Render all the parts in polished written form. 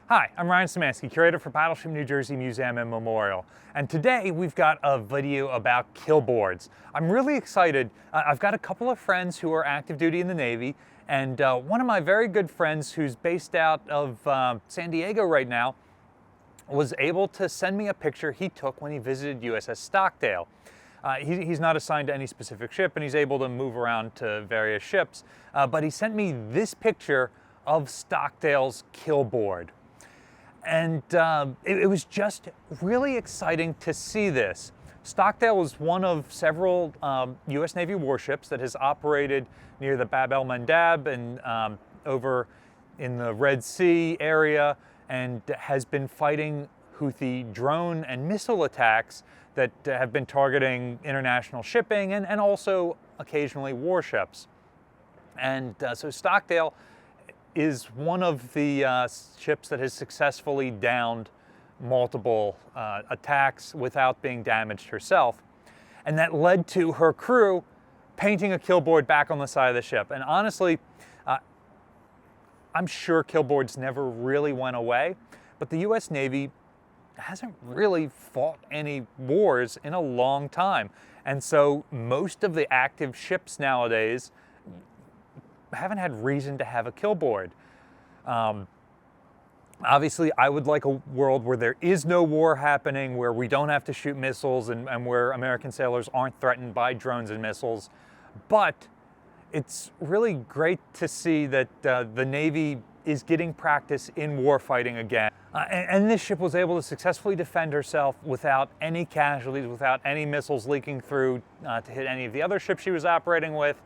Hi, I'm Ryan Szymanski, curator for Battleship New Jersey Museum and Memorial. And today we've got a video about Killboards. I'm really excited. I've got a couple of friends who are active duty in the Navy, and one of my very good friends who's based out of San Diego right now was able to send me a picture he took when he visited USS Stockdale. He's not assigned to any specific ship, and he's able to move around to various ships, but he sent me this picture of Stockdale's Killboard. And it was just really exciting to see this. Stockdale is one of several U.S. Navy warships that has operated near the Bab el-Mandab and over in the Red Sea area, and has been fighting Houthi drone and missile attacks that have been targeting international shipping and also occasionally warships. And so Stockdale is one of the ships that has successfully downed multiple attacks without being damaged herself. And that led to her crew painting a Killboard back on the side of the ship. And honestly, I'm sure Killboards never really went away, but the US Navy hasn't really fought any wars in a long time. And so most of the active ships nowadays haven't had reason to have a Killboard. Obviously, I would like a world where there is no war happening, where we don't have to shoot missiles, and where American sailors aren't threatened by drones and missiles. But it's really great to see that the Navy is getting practice in warfighting again. And this ship was able to successfully defend herself without any casualties, without any missiles leaking through to hit any of the other ships she was operating with.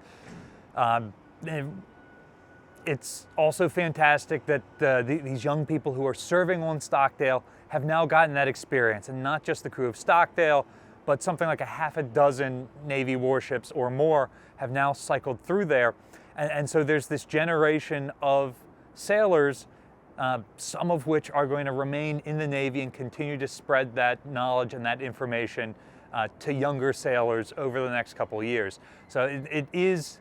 It's also fantastic that these young people who are serving on Stockdale have now gotten that experience, and not just the crew of Stockdale, but something like a half a dozen Navy warships or more have now cycled through there. And so there's this generation of sailors, some of which are going to remain in the Navy and continue to spread that knowledge and that information to younger sailors over the next couple of years. So it is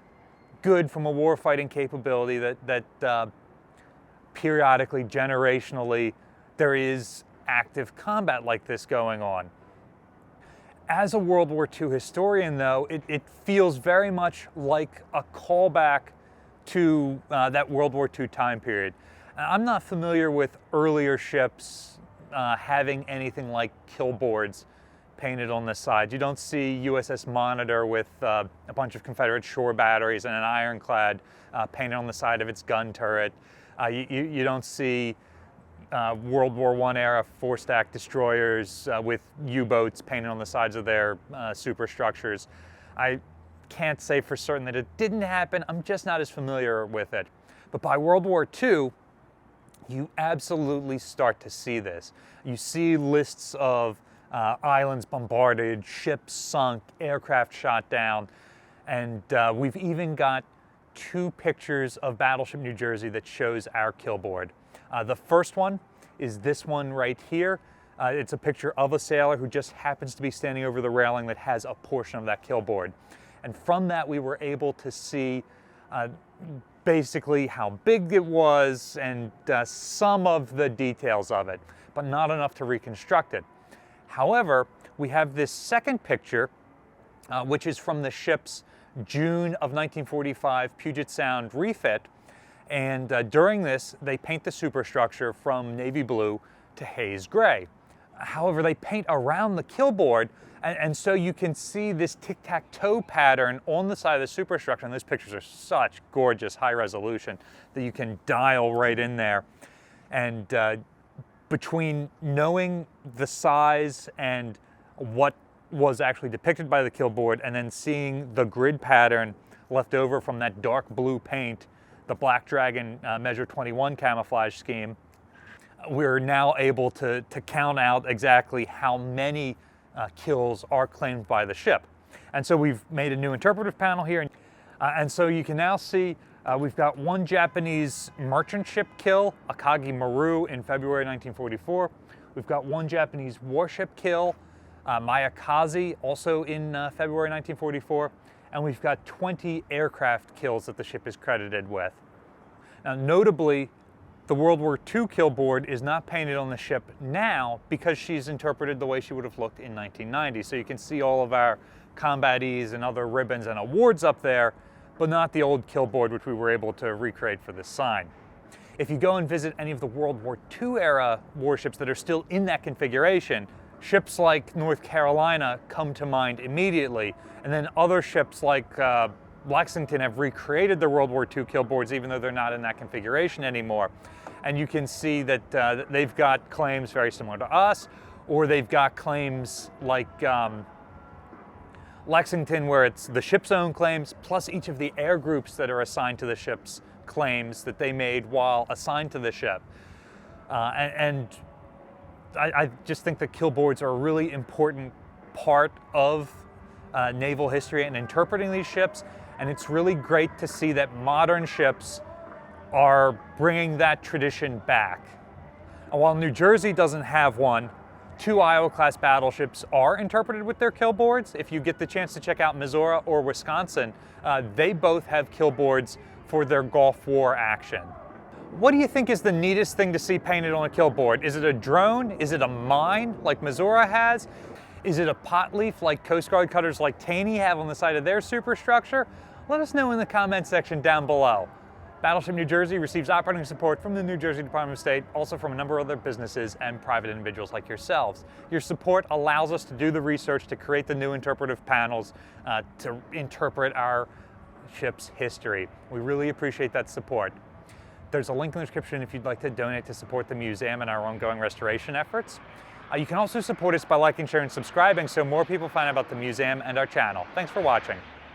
good from a warfighting capability that periodically, generationally, there is active combat like this going on. As a World War II historian, though, it feels very much like a callback to that World War II time period. I'm not familiar with earlier ships having anything like Killboards painted on the side. You don't see USS Monitor with a bunch of Confederate shore batteries and an ironclad painted on the side of its gun turret. You don't see World War I era four-stack destroyers with U-boats painted on the sides of their superstructures. I can't say for certain that it didn't happen. I'm just not as familiar with it. But by World War II, you absolutely start to see this. You see lists of islands bombarded, ships sunk, aircraft shot down, and we've even got two pictures of Battleship New Jersey that shows our Killboard. The first one is this one right here. It's a picture of a sailor who just happens to be standing over the railing that has a portion of that Killboard. And from that we were able to see basically how big it was and some of the details of it, but not enough to reconstruct it. However, we have this second picture, which is from the ship's June of 1945 Puget Sound refit. And during this, they paint the superstructure from navy blue to haze gray. However, they paint around the Killboard, and so you can see this tic-tac-toe pattern on the side of the superstructure. And those pictures are such gorgeous high resolution that you can dial right in there. And between knowing the size and what was actually depicted by the Killboard, and then seeing the grid pattern left over from that dark blue paint, the Black Dragon Measure 21 camouflage scheme, we're now able to count out exactly how many kills are claimed by the ship. And so we've made a new interpretive panel here, and so you can now see we've got one Japanese merchant ship kill, Akagi Maru, in February 1944. We've got one Japanese warship kill, Mayakaze, also in February 1944. And we've got 20 aircraft kills that the ship is credited with. Now, notably, The World War II Killboard is not painted on the ship now because she's interpreted the way she would have looked in 1990. So you can see all of our combatees and other ribbons and awards up there, but not the old Killboard, which we were able to recreate for this sign. If you go and visit any of the World War II era warships that are still in that configuration, ships like North Carolina come to mind immediately, and then other ships like Lexington have recreated the World War II Killboards, even though they're not in that configuration anymore. And you can see that they've got claims very similar to us, or they've got claims like Lexington, where it's the ship's own claims, plus each of the air groups that are assigned to the ship's claims that they made while assigned to the ship. I just think that Killboards are a really important part of naval history and interpreting these ships, and it's really great to see that modern ships are bringing that tradition back. And while New Jersey doesn't have one, 2 Iowa-class battleships are interpreted with their Killboards. If you get the chance to check out Missouri or Wisconsin, they both have Killboards for their Gulf War action. What do you think is the neatest thing to see painted on a Killboard? Is it a drone? Is it a mine like Missouri has? Is it a pot leaf like Coast Guard cutters like Taney have on the side of their superstructure? Let us know in the comment section down below. Battleship New Jersey receives operating support from the New Jersey Department of State, also from a number of other businesses and private individuals like yourselves. Your support allows us to do the research to create the new interpretive panels to interpret our ship's history. We really appreciate that support. There's a link in the description if you'd like to donate to support the museum and our ongoing restoration efforts. You can also support us by liking, sharing, and subscribing so more people find out about the museum and our channel. Thanks for watching.